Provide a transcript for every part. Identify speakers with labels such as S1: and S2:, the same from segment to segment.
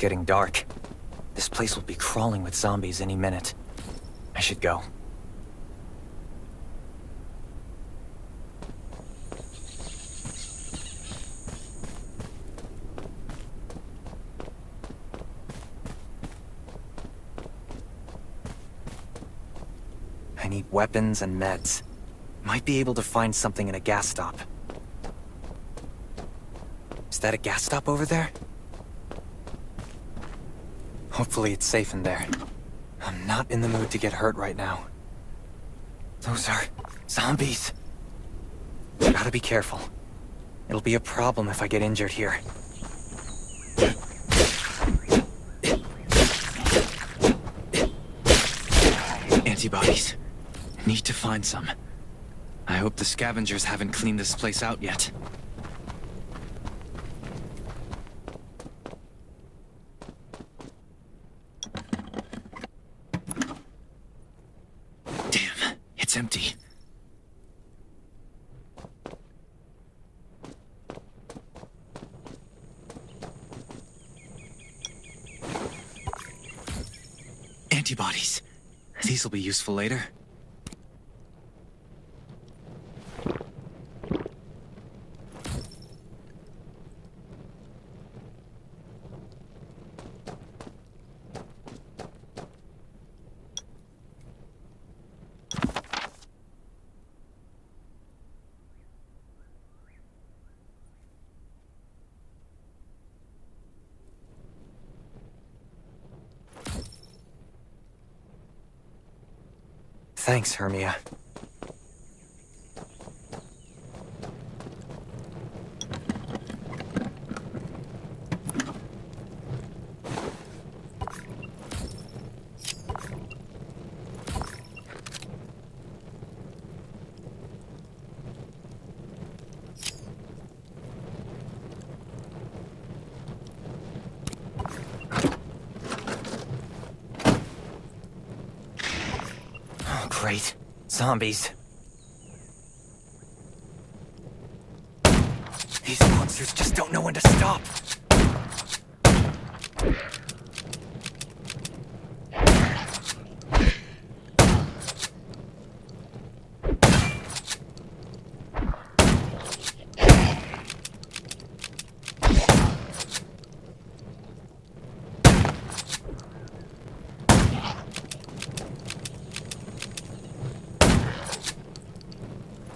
S1: getting dark. This place will be crawling with zombies any minute. I should go. I need weapons and meds. Might be able to find something in a gas stop. Is that a gas stop over there? Hopefully it's safe in there. I'm not in the mood to get hurt right now. Those are zombies. Gotta be careful. It'll be a problem if I get injured here. Antibodies. Need to find some. I hope the scavengers haven't cleaned this place out yet. Damn, it's empty. Antibodies. These will be useful later. Thanks, Hermia. Great. Zombies. These monsters just don't know when to stop.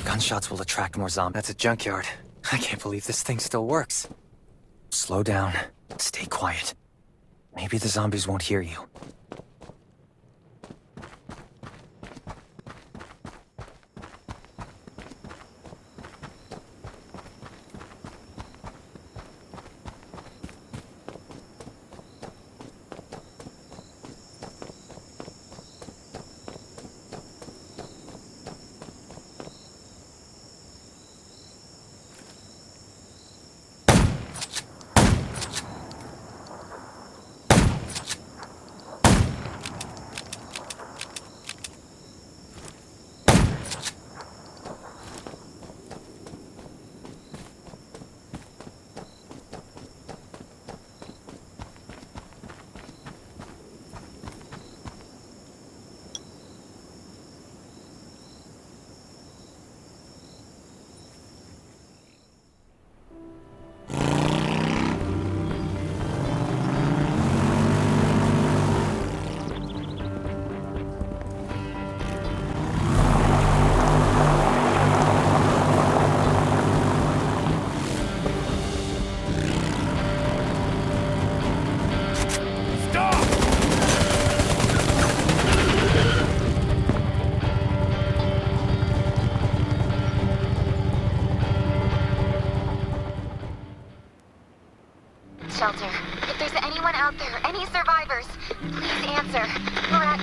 S1: Gunshots will attract more zombies. That's a junkyard. I can't believe this thing still works. Slow down. Stay quiet. Maybe the zombies won't hear you.
S2: Shelter. If there's anyone out there, any survivors, please answer. We're at...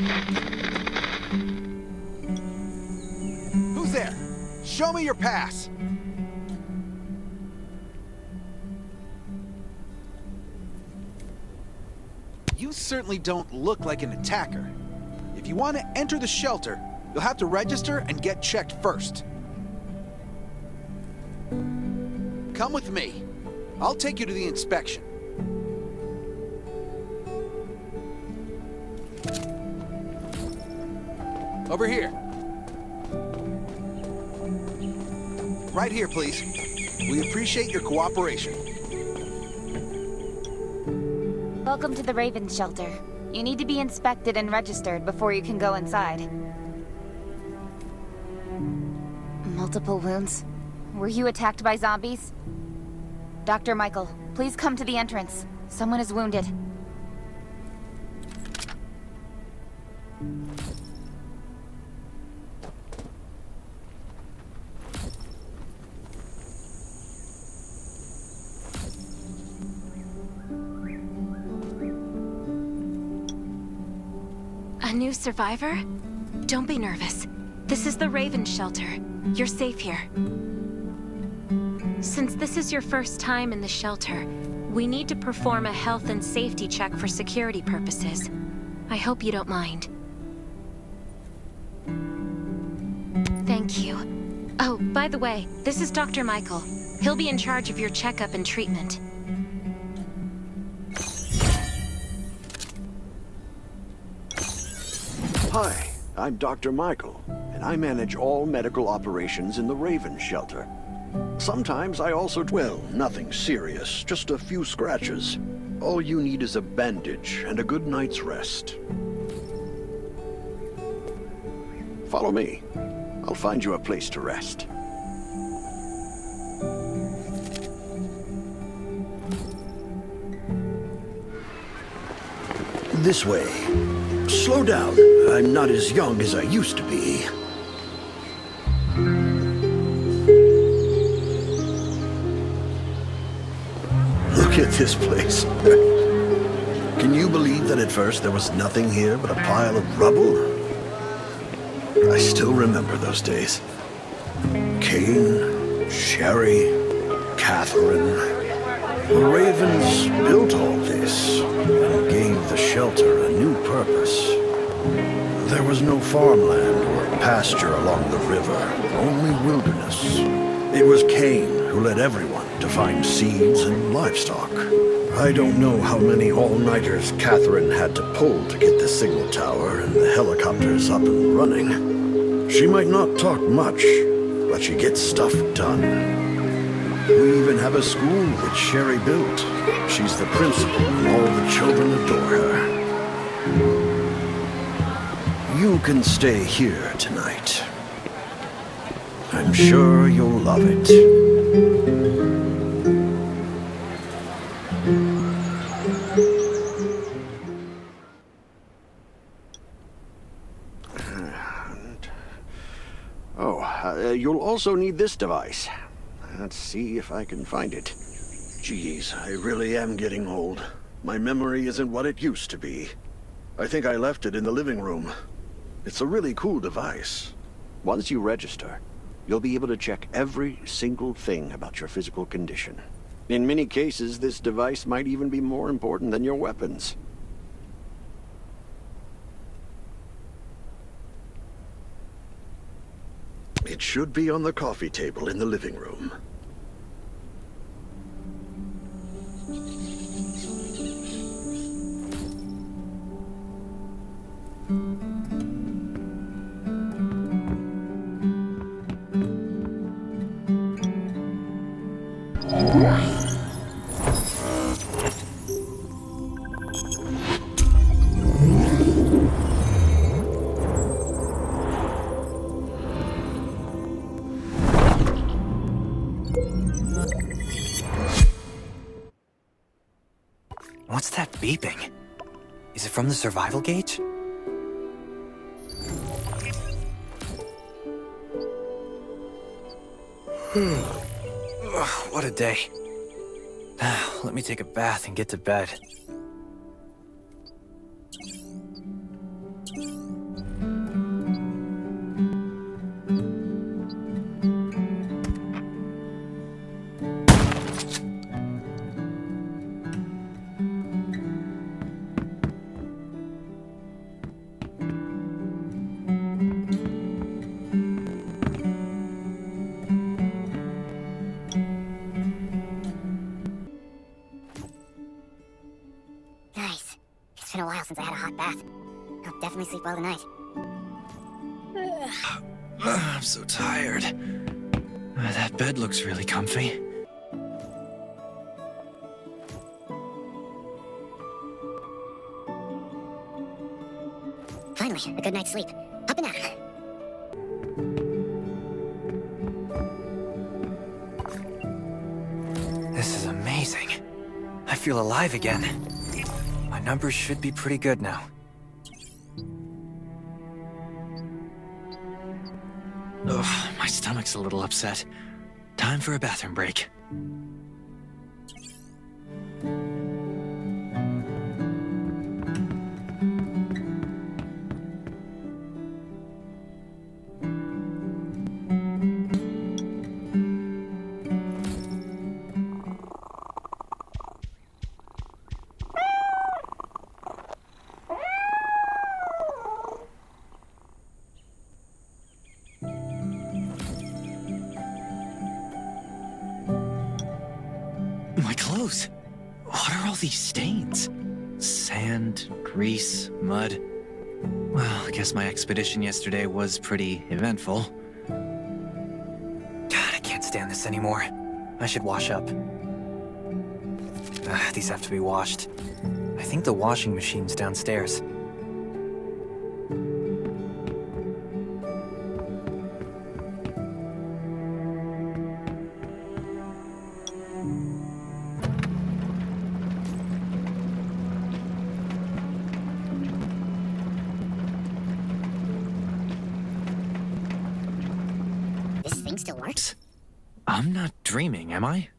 S3: Who's there? Show me your pass. You certainly don't look like an attacker. If you want to enter the shelter, you'll have to register and get checked first. Come with me. I'll take you to the inspection. Over here. Right here, please. We appreciate your cooperation.
S2: Welcome to the Raven Shelter. You need to be inspected and registered before you can go inside. Multiple wounds? Were you attacked by zombies? Dr. Michael, please come to the entrance. Someone is wounded.
S4: A new survivor? Don't be nervous. This is the Raven Shelter. You're safe here. Since this is your first time in the shelter, we need to perform a health and safety check for security purposes. I hope you don't mind. Thank you. Oh, by the way, this is Dr. Michael. He'll be in charge of your checkup and treatment.
S5: Hi, I'm Dr. Michael, and I manage all medical operations in the Raven Shelter. Sometimes I also... Well, nothing serious, just a few scratches. All you need is a bandage and a good night's rest. Follow me. I'll find you a place to rest. This way. Slow down. I'm not as young as I used to be. Look at this place. Can you believe that at first there was nothing here but a pile of rubble? I still remember those days. Kane, Sherry, Catherine. The Ravens built all this and gave the shelter a new purpose. There was no farmland or pasture along the river, only wilderness. It was Kane who led everyone to find seeds and livestock. I don't know how many all-nighters Catherine had to pull to get the signal tower and the helicopters up and running. She might not talk much, but she gets stuff done. We even have a school which Sherry built. She's the principal, and all the children adore her. You can stay here tonight. I'm sure you'll love it. You'll also need this device. Let's see if I can find it. Jeez, I really am getting old. My memory isn't what it used to be. I think I left it in the living room. It's a really cool device. Once you register, you'll be able to check every single thing about your physical condition. In many cases, this device might even be more important than your weapons. It should be on the coffee table in the living room.
S1: What's that beeping? Is it from the survival gauge? What a day. Let me take a bath and get to bed.
S6: Nice. It's been a while since I had a hot bath. I'll definitely sleep well tonight.
S1: I'm so tired. That bed looks really comfy.
S6: Finally, a good night's sleep. Up and at 'em.
S1: This is amazing. I feel alive again. My numbers should be pretty good now. Ugh, my stomach's a little upset. Time for a bathroom break. My clothes. What are all these stains? Sand, grease, mud. Well, I guess my expedition yesterday was pretty eventful. God, I can't stand this anymore. I should wash up. These have to be washed. I think the washing machine's downstairs.
S6: This thing still works?
S1: I'm not dreaming, am I?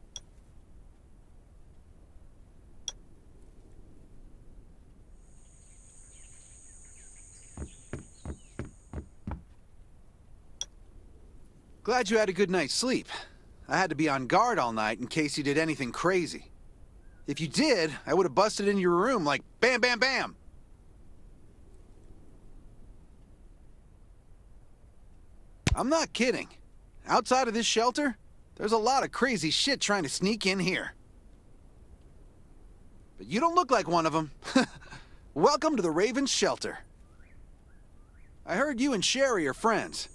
S3: Glad you had a good night's sleep. I had to be on guard all night in case you did anything crazy. If you did, I would have busted into your room like bam, bam, bam. I'm not kidding. Outside of this shelter, there's a lot of crazy shit trying to sneak in here. But you don't look like one of them. Welcome to the Raven's shelter. I heard you and Sherry are friends.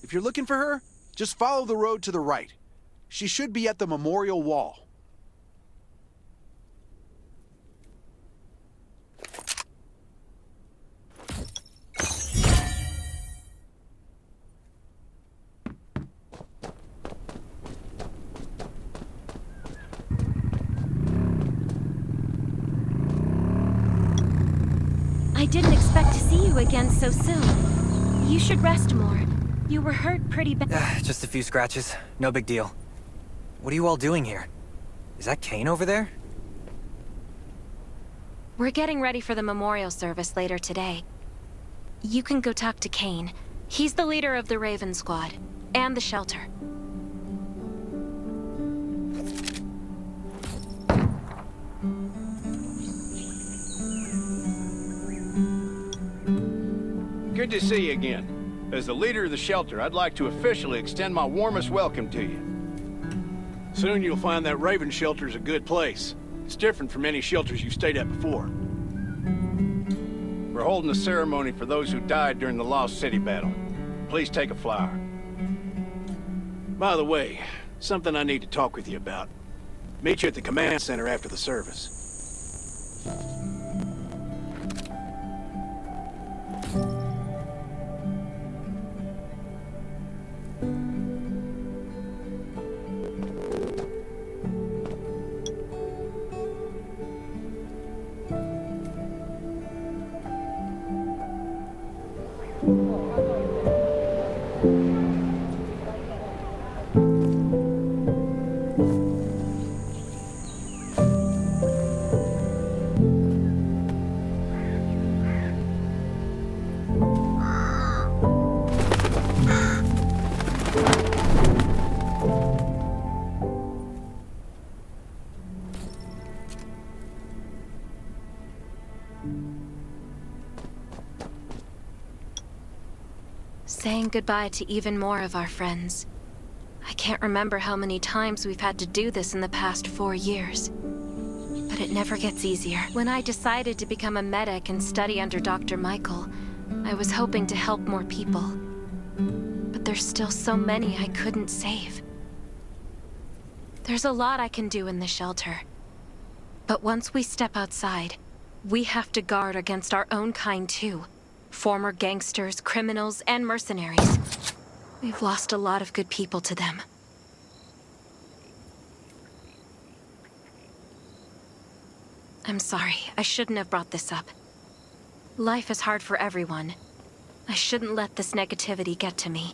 S3: If you're looking for her, just follow the road to the right. She should be at the memorial wall.
S4: I didn't expect to see you again so soon. You should rest more. You were hurt pretty bad.
S1: Just a few scratches. No big deal. What are you all doing here? Is that Kane over there?
S4: We're getting ready for the memorial service later today. You can go talk to Kane. He's the leader of the Raven Squad, and the shelter.
S7: Good to see you again. As the leader of the shelter, I'd like to officially extend my warmest welcome to you. Soon you'll find that Raven shelter's a good place. It's different from any shelters you've stayed at before. We're holding a ceremony for those who died during the Lost City battle. Please take a flower. By the way, something I need to talk with you about. Meet you at the command center after the service.
S4: Saying goodbye to even more of our friends. I can't remember how many times we've had to do this in the past 4 years. But it never gets easier. When I decided to become a medic and study under Dr. Michael, I was hoping to help more people. But But there's still so many I couldn't save. There's a lot I can do in the shelter. But once we step outside, we have to guard against our own kind too. Former gangsters, criminals, and mercenaries. We've lost a lot of good people to them. I'm sorry, I shouldn't have brought this up. Life is hard for everyone. I shouldn't let this negativity get to me.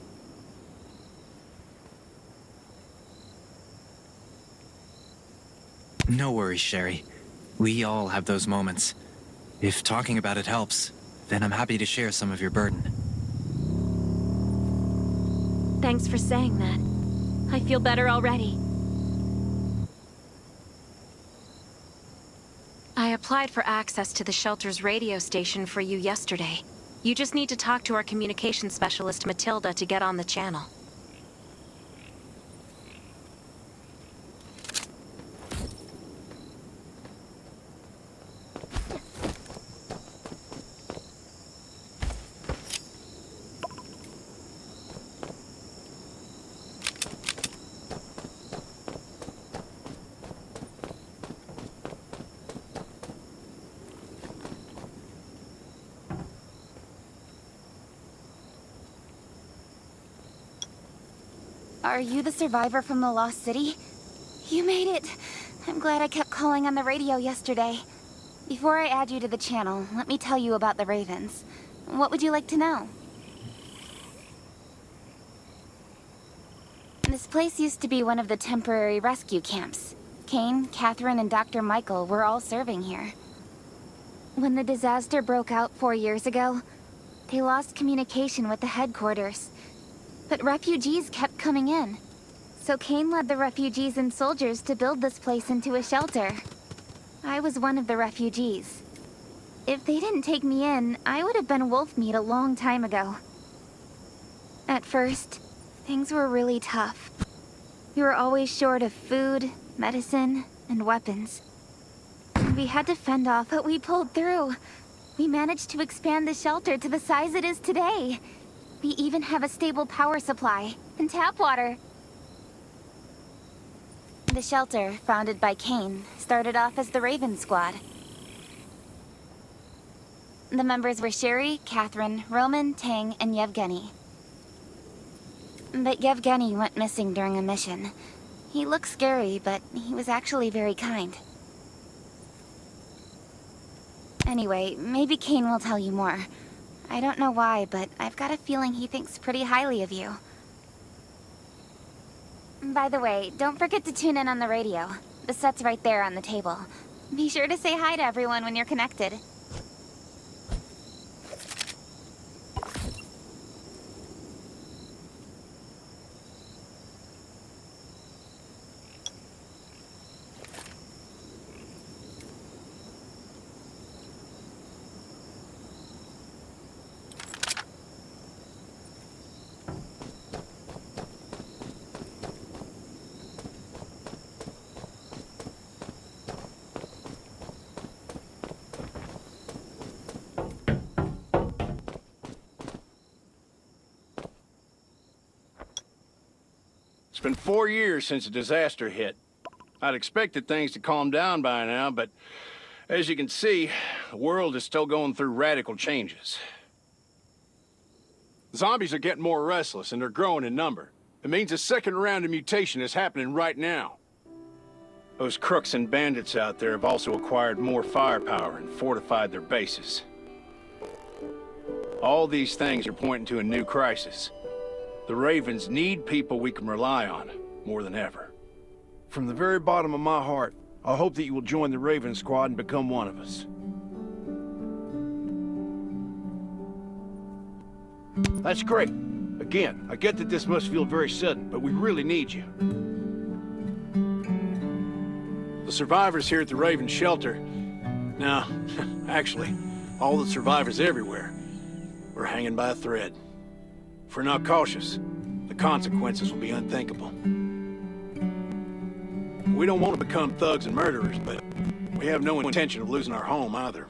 S1: No worries, Sherry. We all have those moments. If talking about it helps, then I'm happy to share some of your burden.
S4: Thanks for saying that. I feel better already. I applied for access to the shelter's radio station for you yesterday. You just need to talk to our communications specialist, Matilda, to get on the channel.
S2: Are you the survivor from the Lost City? You made it. I'm glad I kept calling on the radio yesterday. Before I add you to the channel, let me tell you about the Ravens. What would you like to know? This place used to be one of the temporary rescue camps. Kane, Catherine, and Dr. Michael were all serving here. When the disaster broke out 4 years ago, they lost communication with the headquarters. But refugees kept coming in. So Kane led the refugees and soldiers to build this place into a shelter. I was one of the refugees. If they didn't take me in, I would have been wolf meat a long time ago. At first, things were really tough. We were always short of food, medicine, and weapons. We had to fend off, but we pulled through. We managed to expand the shelter to the size it is today. We even have a stable power supply and tap water. The shelter, founded by Kane, started off as the Raven Squad. The members were Sherry, Catherine, Roman, Tang, and Yevgeny. But Yevgeny went missing during a mission. He looked scary, but he was actually very kind. Anyway, maybe Kane will tell you more. I don't know why, but I've got a feeling he thinks pretty highly of you. By the way, don't forget to tune in on the radio. The set's right there on the table. Be sure to say hi to everyone when you're connected.
S7: It's been 4 years since the disaster hit. I'd expected things to calm down by now, but as you can see, the world is still going through radical changes. Zombies are getting more restless, and they're growing in number. It means a second round of mutation is happening right now. Those crooks and bandits out there have also acquired more firepower and fortified their bases. All these things are pointing to a new crisis. The Ravens need people we can rely on, more than ever.
S8: From the very bottom of my heart, I hope that you will join the Raven Squad and become one of us. That's great. Again, I get that this must feel very sudden, but we really need you.
S7: The survivors here at the Raven Shelter... No, actually, all the survivors everywhere. We're hanging by a thread. If we're not cautious, the consequences will be unthinkable. We don't want to become thugs and murderers, but we have no intention of losing our home either.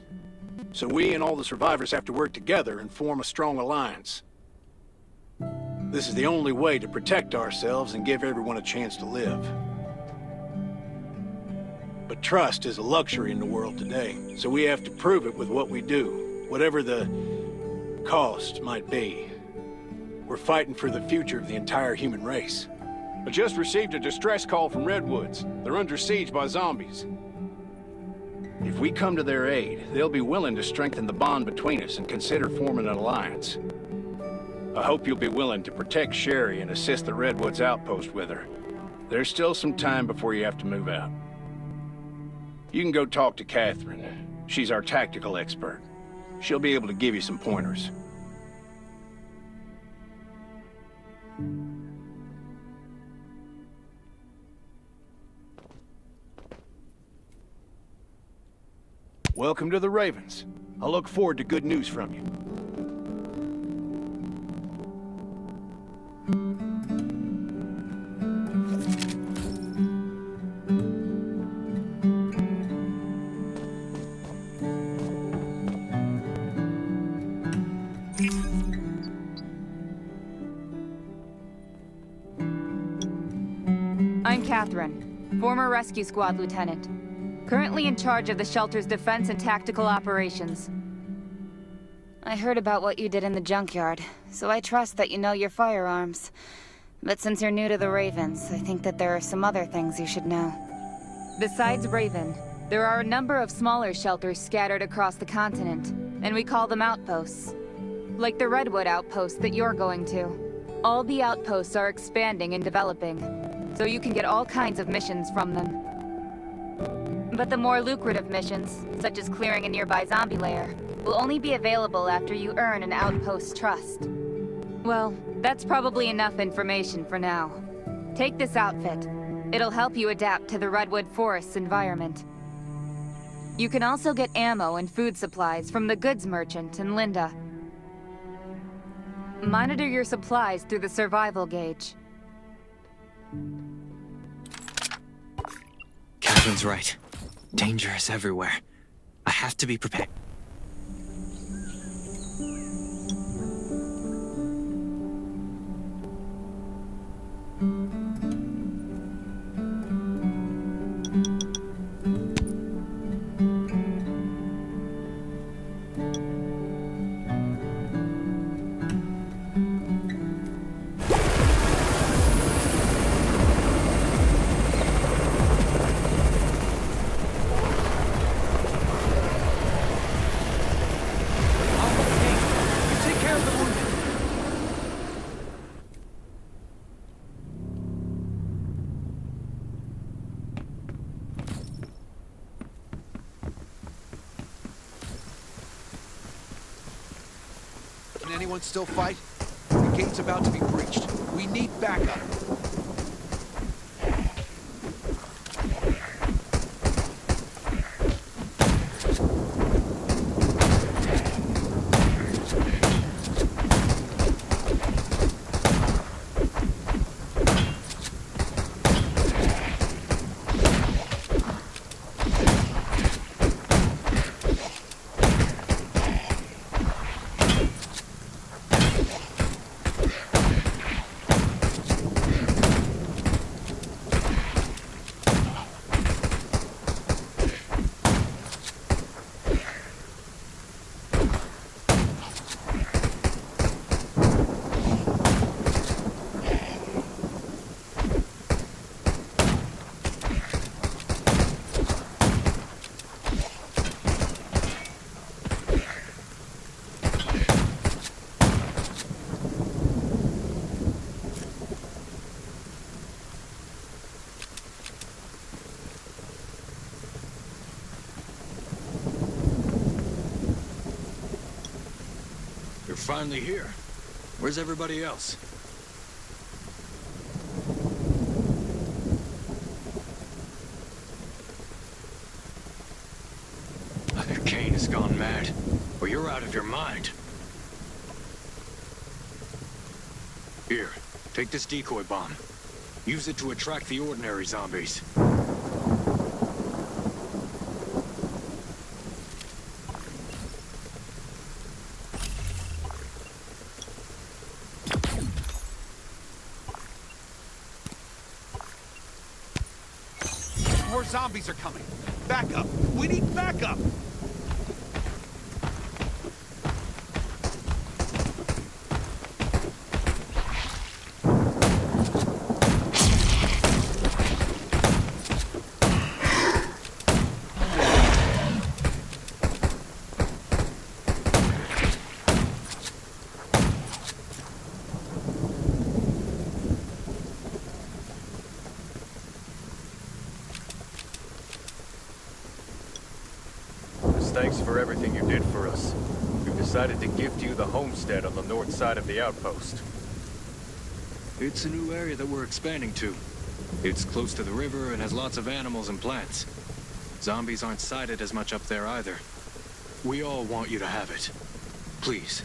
S7: So we and all the survivors have to work together and form a strong alliance. This is the only way to protect ourselves and give everyone a chance to live. But trust is a luxury in the world today, so we have to prove it with what we do, whatever the cost might be. We're fighting for the future of the entire human race.
S8: I just received a distress call from Redwoods. They're under siege by zombies.
S7: If we come to their aid, they'll be willing to strengthen the bond between us and consider forming an alliance. I hope you'll be willing to protect Sherry and assist the Redwoods outpost with her. There's still some time before you have to move out. You can go talk to Catherine. She's our tactical expert. She'll be able to give you some pointers.
S8: Welcome to the Ravens. I look forward to good news from you.
S9: I'm Catherine, former rescue squad lieutenant. Currently in charge of the shelter's defense and tactical operations.
S2: I heard about what you did in the junkyard, so I trust that you know your firearms. But since you're new to the Ravens, I think that there are some other things you should know.
S9: Besides Raven, there are a number of smaller shelters scattered across the continent, and we call them outposts. Like the Redwood outpost that you're going to. All the outposts are expanding and developing, so you can get all kinds of missions from them. But the more lucrative missions, such as clearing a nearby zombie lair, will only be available after you earn an outpost's trust. Well, that's probably enough information for now. Take this outfit. It'll help you adapt to the Redwood Forest's environment. You can also get ammo and food supplies from the goods merchant in Linda. Monitor your supplies through the survival gauge.
S1: Catherine's right. Danger is everywhere. I have to be prepared.
S3: Can anyone still fight? The gate's about to be breached. We need backup.
S10: You're finally here. Where's everybody else? Either Kane has gone mad, or you're out of your mind. Here, take this decoy bomb. Use it to attract the ordinary zombies.
S3: More zombies are coming. Backup. We need backup.
S10: Thanks for everything you did for us. We've decided to gift you the homestead on the north side of the outpost. It's a new area that we're expanding to. It's close to the river and has lots of animals and plants. Zombies aren't sighted as much up there either. We all want you to have it. Please,